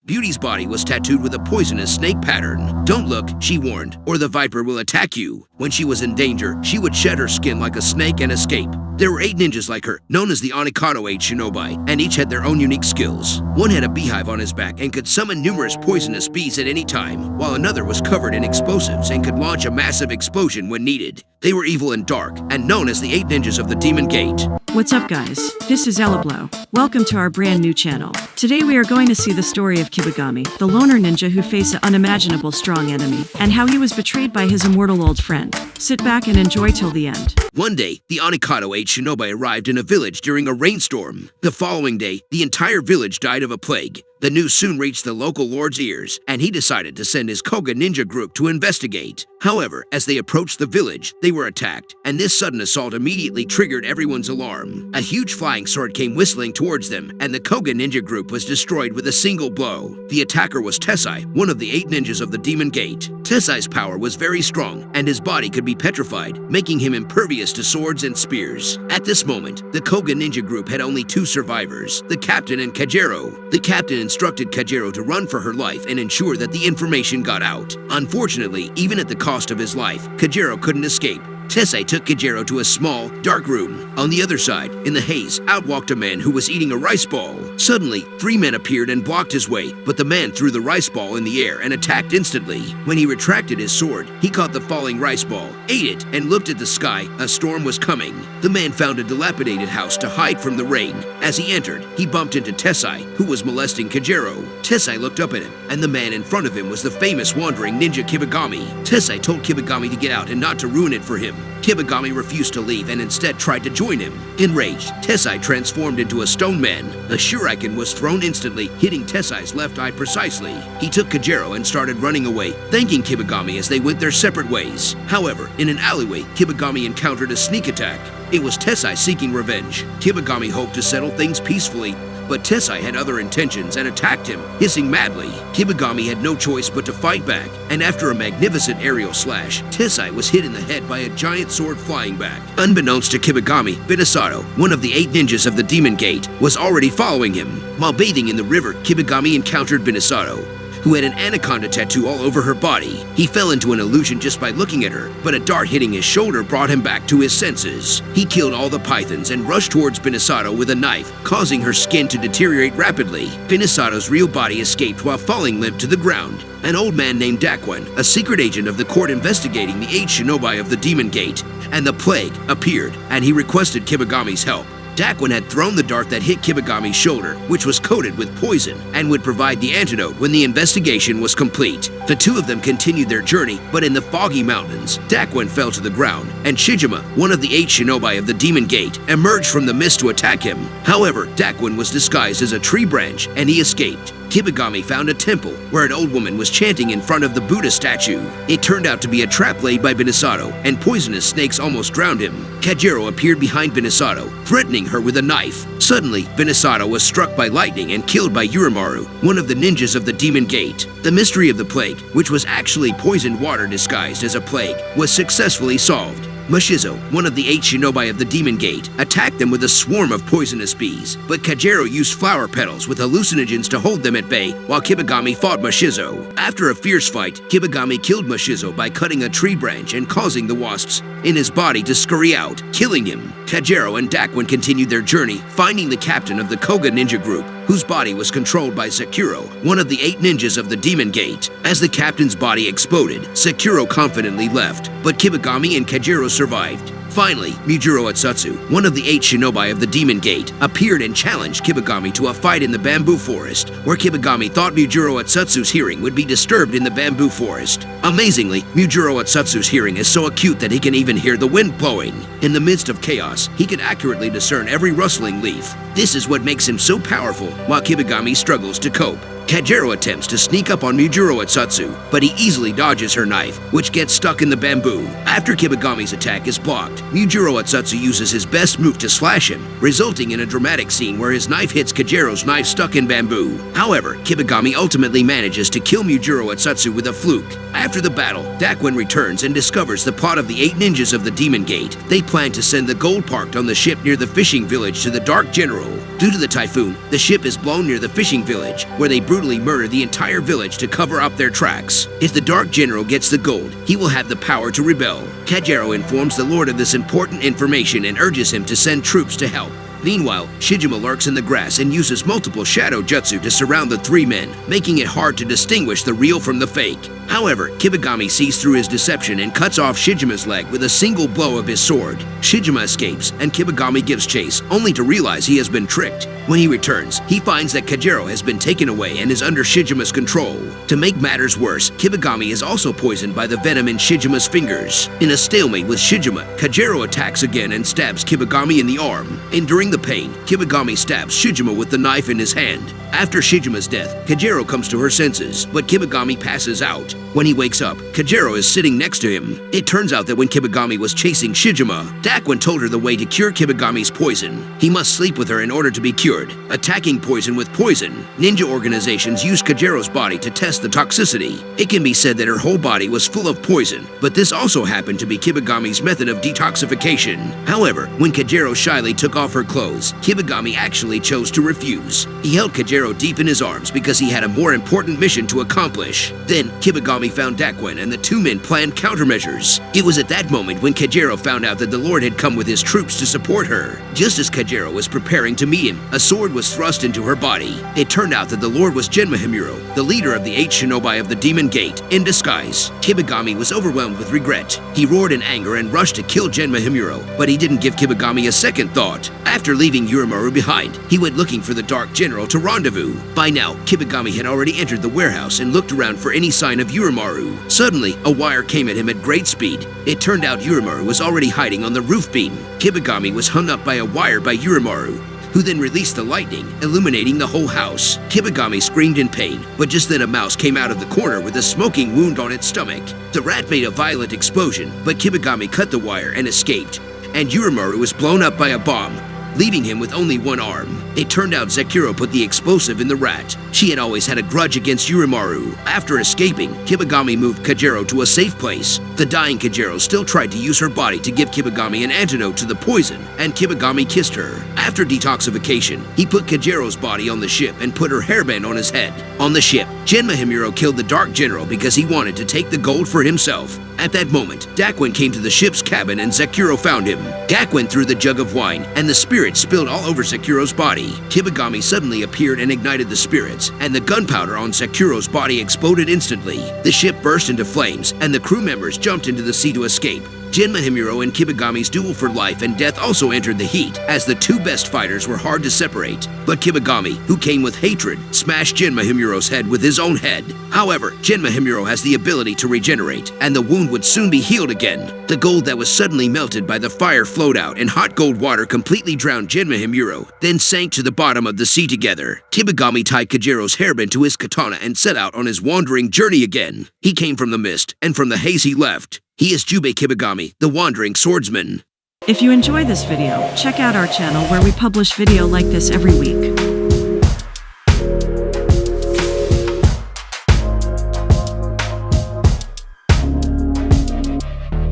Beauty's body was tattooed with a poisonous snake pattern. "Don't look," she warned, "or the viper will attack you." When she was in danger, she would shed her skin like a snake and escape. There were 8 ninjas like her, known as the Onikado 8 Shinobi, and each had their own unique skills. One had a beehive on his back and could summon numerous poisonous bees at any time, while another was covered in explosives and could launch a massive explosion when needed. They were evil and dark, and known as the 8 ninjas of the Demon Gate. What's up, guys? This is Elablo. Welcome to our brand new channel. Today we are going to see the story of Kibigami, the loner ninja who faced an unimaginable strong enemy, and how he was betrayed by his immortal old friend. Sit back and enjoy till the end. One day, the Onikado 8 Shinobi arrived in a village during a rainstorm. The following day, the entire village died of a plague. The news soon reached the local lord's ears, and he decided to send his Koga ninja group to investigate. However, as they approached the village, they were attacked, and this sudden assault immediately triggered everyone's alarm. A huge flying sword came whistling towards them, and the Koga ninja group was destroyed with a single blow. The attacker was Tessai, one of the 8 ninjas of the Demon Gate. Tessai's power was very strong, and his body could be petrified, making him impervious to swords and spears. At this moment, the Koga ninja group had only 2 survivors, the captain and Kajero. The captain instructed Kajero to run for her life and ensure that the information got out. Unfortunately, even at the cost of his life, Kajero couldn't escape. Tessai took Kajero to a small, dark room. On the other side, in the haze, out walked a man who was eating a rice ball. Suddenly, 3 men appeared and blocked his way, but the man threw the rice ball in the air and attacked instantly. When he retracted his sword, he caught the falling rice ball, ate it, and looked at the sky. A storm was coming. The man found a dilapidated house to hide from the rain. As he entered, he bumped into Tessai, who was molesting Kajero. Tessai looked up at him, and the man in front of him was the famous wandering ninja Kibigami. Tessai told Kibigami to get out and not to ruin it for him. Kibigami refused to leave and instead tried to join him. Enraged, Tessai transformed into a stone man. A shuriken was thrown instantly, hitting Tessai's left eye precisely. He took Kajero and started running away, thanking Kibigami as they went their separate ways. However, in an alleyway, Kibigami encountered a sneak attack. It was Tessai seeking revenge. Kibigami hoped to settle things peacefully, but Tessai had other intentions and attacked him, hissing madly. Kibigami had no choice but to fight back, and after a magnificent aerial slash, Tessai was hit in the head by a giant sword flying back. Unbeknownst to Kibigami, Binasato, one of the 8 ninjas of the Demon Gate, was already following him. While bathing in the river, Kibigami encountered Binasato, who had an anaconda tattoo all over her body. He fell into an illusion just by looking at her, but a dart hitting his shoulder brought him back to his senses. He killed all the pythons and rushed towards Binasato with a knife, causing her skin to deteriorate rapidly. Binasato's real body escaped while falling limp to the ground. An old man named Daquan, a secret agent of the court investigating the 8 Shinobi of the Demon Gate, and the plague, appeared, and he requested Kibigami's help. Daquan had thrown the dart that hit Kibigami's shoulder, which was coated with poison, and would provide the antidote when the investigation was complete. The 2 of them continued their journey, but in the foggy mountains, Daquan fell to the ground, and Shijima, one of the 8 Shinobi of the Demon Gate, emerged from the mist to attack him. However, Daquan was disguised as a tree branch, and he escaped. Kibigami found a temple where an old woman was chanting in front of the Buddha statue. It turned out to be a trap laid by Binasato, and poisonous snakes almost drowned him. Kajero appeared behind Binasato, threatening her with a knife. Suddenly, Binasato was struck by lightning and killed by Urimaru, one of the ninjas of the Demon Gate. The mystery of the plague, which was actually poisoned water disguised as a plague, was successfully solved. Mashizo, one of the 8 Shinobi of the Demon Gate, attacked them with a swarm of poisonous bees, but Kajero used flower petals with hallucinogens to hold them at bay while Kibigami fought Mashizo. After a fierce fight, Kibigami killed Mashizo by cutting a tree branch and causing the wasps in his body to scurry out, killing him. Kajero and Daquan continued their journey, finding the captain of the Koga ninja group, whose body was controlled by Sakuro, one of the 8 ninjas of the Demon Gate. As the captain's body exploded, Sakuro confidently left, but Kibigami and Kajero survived. Finally, Mujiro Atsutsu, one of the 8 Shinobi of the Demon Gate, appeared and challenged Kibigami to a fight in the bamboo forest, where Kibigami thought Mujiro Atsutsu's hearing would be disturbed in the bamboo forest. Amazingly, Mujiro Atsutsu's hearing is so acute that he can even hear the wind blowing. In the midst of chaos, he can accurately discern every rustling leaf. This is what makes him so powerful, while Kibigami struggles to cope. Kajero attempts to sneak up on Mujiro Atsutsu, but he easily dodges her knife, which gets stuck in the bamboo. After Kibigami's attack is blocked, Mujiro Atsutsu uses his best move to slash him, resulting in a dramatic scene where his knife hits Kajero's knife stuck in bamboo. However, Kibigami ultimately manages to kill Mujiro Atsutsu with a fluke. After the battle, Daquan returns and discovers the plot of the 8 ninjas of the Demon Gate. They plan to send the gold parked on the ship near the fishing village to the Dark General. Due to the typhoon, the ship is blown near the fishing village, where they brutally murder the entire village to cover up their tracks. If the Dark General gets the gold, he will have the power to rebel. Kajero informs the Lord of this important information and urges him to send troops to help. Meanwhile, Shijima lurks in the grass and uses multiple shadow jutsu to surround the three men, making it hard to distinguish the real from the fake. However, Kibigami sees through his deception and cuts off Shijima's leg with a single blow of his sword. Shijima escapes, and Kibigami gives chase, only to realize he has been tricked. When he returns, he finds that Kajero has been taken away and is under Shijima's control. To make matters worse, Kibigami is also poisoned by the venom in Shijima's fingers. In a stalemate with Shijima, Kajero attacks again and stabs Kibigami in the arm. Enduring the pain, Kibigami stabs Shijima with the knife in his hand. After Shijima's death, Kajero comes to her senses, but Kibigami passes out. When he wakes up, Kajero is sitting next to him. It turns out that when Kibigami was chasing Shijima, Dakwin told her the way to cure Kibigami's poison. He must sleep with her in order to be cured. Attacking poison with poison, ninja organizations use Kajero's body to test the toxicity. It can be said that her whole body was full of poison, but this also happened to be Kibigami's method of detoxification. However, when Kajero shyly took off her clothes, Kibigami actually chose to refuse. He held Kajero deep in his arms because he had a more important mission to accomplish. Then, Kibigami found Dakwin and the two men planned countermeasures. It was at that moment when Kajero found out that the Lord had come with his troops to support her. Just as Kajero was preparing to meet him, a sword was thrust into her body. It turned out that the Lord was Genma Himuro, the leader of the 8 shinobi of the Demon Gate, in disguise. Kibigami was overwhelmed with regret. He roared in anger and rushed to kill Genma Himuro, but he didn't give Kibigami a second thought. After leaving Yurimaru behind, he went looking for the Dark General to rendezvous. By now, Kibigami had already entered the warehouse and looked around for any sign of Yurimaru. Suddenly, a wire came at him at great speed. It turned out Yurimaru was already hiding on the roof beam. Kibigami was hung up by a wire by Yurimaru, who then released the lightning, illuminating the whole house. Kibigami screamed in pain, but just then a mouse came out of the corner with a smoking wound on its stomach. The rat made a violent explosion, but Kibigami cut the wire and escaped, and Yurimaru was blown up by a bomb, leaving him with only one arm. It turned out Zekiro put the explosive in the rat. She had always had a grudge against Yurimaru. After escaping, Kibigami moved Kajero to a safe place. The dying Kajero still tried to use her body to give Kibigami an antidote to the poison, and Kibigami kissed her. After detoxification, he put Kajero's body on the ship and put her hairband on his head. On the ship, Genma Himuro killed the Dark General because he wanted to take the gold for himself. At that moment, Dakwin came to the ship's cabin and Zekiro found him. Dakwin threw the jug of wine, and the spirits spilled all over Zekiro's body. Kibigami suddenly appeared and ignited the spirits, and the gunpowder on Zekiro's body exploded instantly. The ship burst into flames, and the crew members jumped into the sea to escape. Genma Himuro and Kibigami's duel for life and death also entered the heat, as the two best fighters were hard to separate. But Kibigami, who came with hatred, smashed Genma Himuro's head with his own head. However, Genma Himuro has the ability to regenerate, and the wound would soon be healed again. The gold that was suddenly melted by the fire flowed out, and hot gold water completely drowned Genma Himuro, then sank to the bottom of the sea together. Kibigami tied Kajero's hairband to his katana and set out on his wandering journey again. He came from the mist, and from the haze he left. He is Jube Kibigami, the Wandering Swordsman. If you enjoy this video, check out our channel where we publish video like this every week.